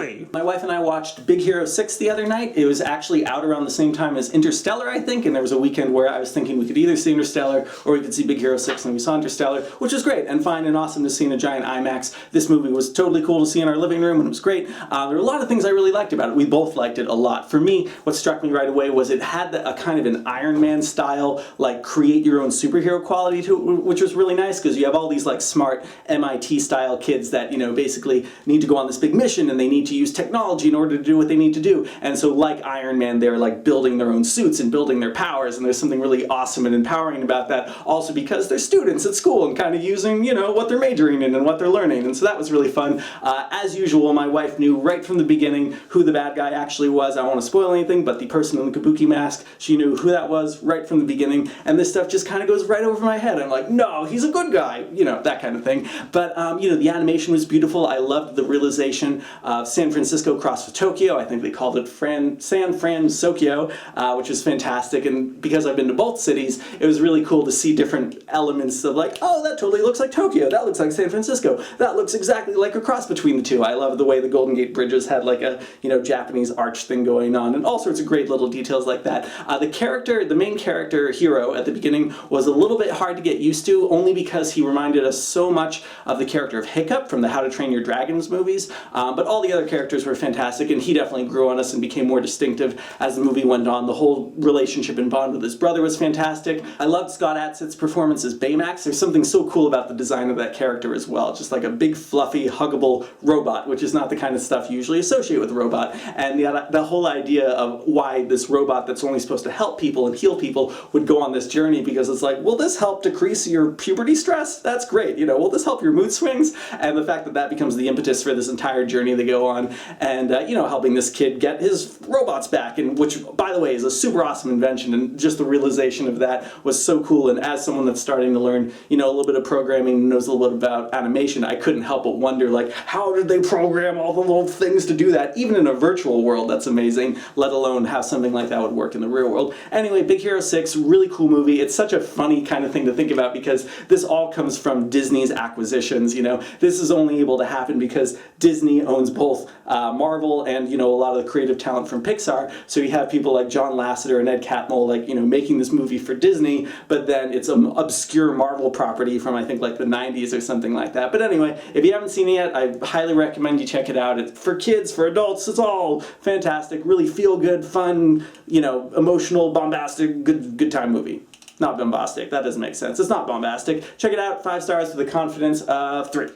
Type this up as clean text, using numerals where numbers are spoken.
movie. My wife and I watched Big Hero 6 the other night. It was actually out around the same time as Interstellar, I think, and there was a weekend where I was thinking we could either see Interstellar or we could see Big Hero 6, and we saw Interstellar, which was great and fine and awesome to see in a giant IMAX. This movie was totally cool to see in our living room, and it was great. There were a lot of things I really liked about it. We both liked it a lot. For me, what struck me right away was it had a kind of an Iron Man style, like create your own superhero quality to it, which was really nice because you have all these like smart MIT style kids that, you know, basically need to go on this big mission and they need to use technology in order to do what they need to do. And so like Iron Man, they're like building their own suits and building their powers, and there's something really awesome and empowering about that, also because they're students at school and kind of using, you know, what they're majoring in and what they're learning. And so that was really fun. As usual, my wife knew right from the beginning who the bad guy actually was. I don't want to spoil anything, but the person in the kabuki mask, she knew who that was right from the beginning, and this stuff just kind of goes right over my head. I'm like, no, he's a good guy, you know, that kind of thing. But, you know, the animation was beautiful. I loved the realization of San Francisco crossed with Tokyo. I think they called it San Fransokyo, which was fantastic. And because I've been to both cities, it was really cool to see different elements of like, oh, that totally looks like Tokyo. That looks like San Francisco. That looks exactly like a cross between the two. I love the way the Golden Gate Bridges had like a, you know, Japanese arch thing going on, and all sorts of great little details like that. The main character, Hero, at the beginning was a little bit hard to get used to, only because he reminded us so much of the character of Hiccup from the How to Train Your Dragons movies, but all the other characters were fantastic, and he definitely grew on us and became more distinctive as the movie went on. The whole relationship and bond with his brother was fantastic. I loved Scott Adsett's performance as Baymax. There's something so cool about the design of that character as well, just like a big, fluffy, huggable robot, which is not the kind of stuff you usually associate with a robot, and the whole idea of why this robot that's only supposed to help people and heal people would go on this journey, because it's like, will this help decrease your puberty stress? That's great. You know, will this help your mood swings? And the fact that that becomes the impetus for this entire journey they go on, and you know, helping this kid get his robots back, and which, by the way, is a super awesome invention, and just the realization of that was so cool. And as someone that's starting to learn, you know, a little bit of programming, knows a little bit about animation, I couldn't help but wonder, like, how did they program all the little things to do that? Even in a virtual world, that's amazing, let alone how something like that would work in the real world. Anyway, Big Hero 6, really cool movie. It's such a funny kind of thing to think about, because this all comes from Disney's acquisitions, you know. This is only able to happen because Disney owns both Marvel and, you know, a lot of the creative talent from Pixar. So you have people like John Lasseter and Ed Catmull, like, you know, making this movie for Disney, but then it's an obscure Marvel property from, I think, like the 90s or something like that. But anyway, if you haven't seen it yet, I highly recommend you check it out. It's for kids, for adults, it's all fantastic, really feel good, fun, you know, emotional, bombastic, good time movie. Not bombastic, that doesn't make sense. It's not bombastic. Check it out, 5 stars with a confidence of 3.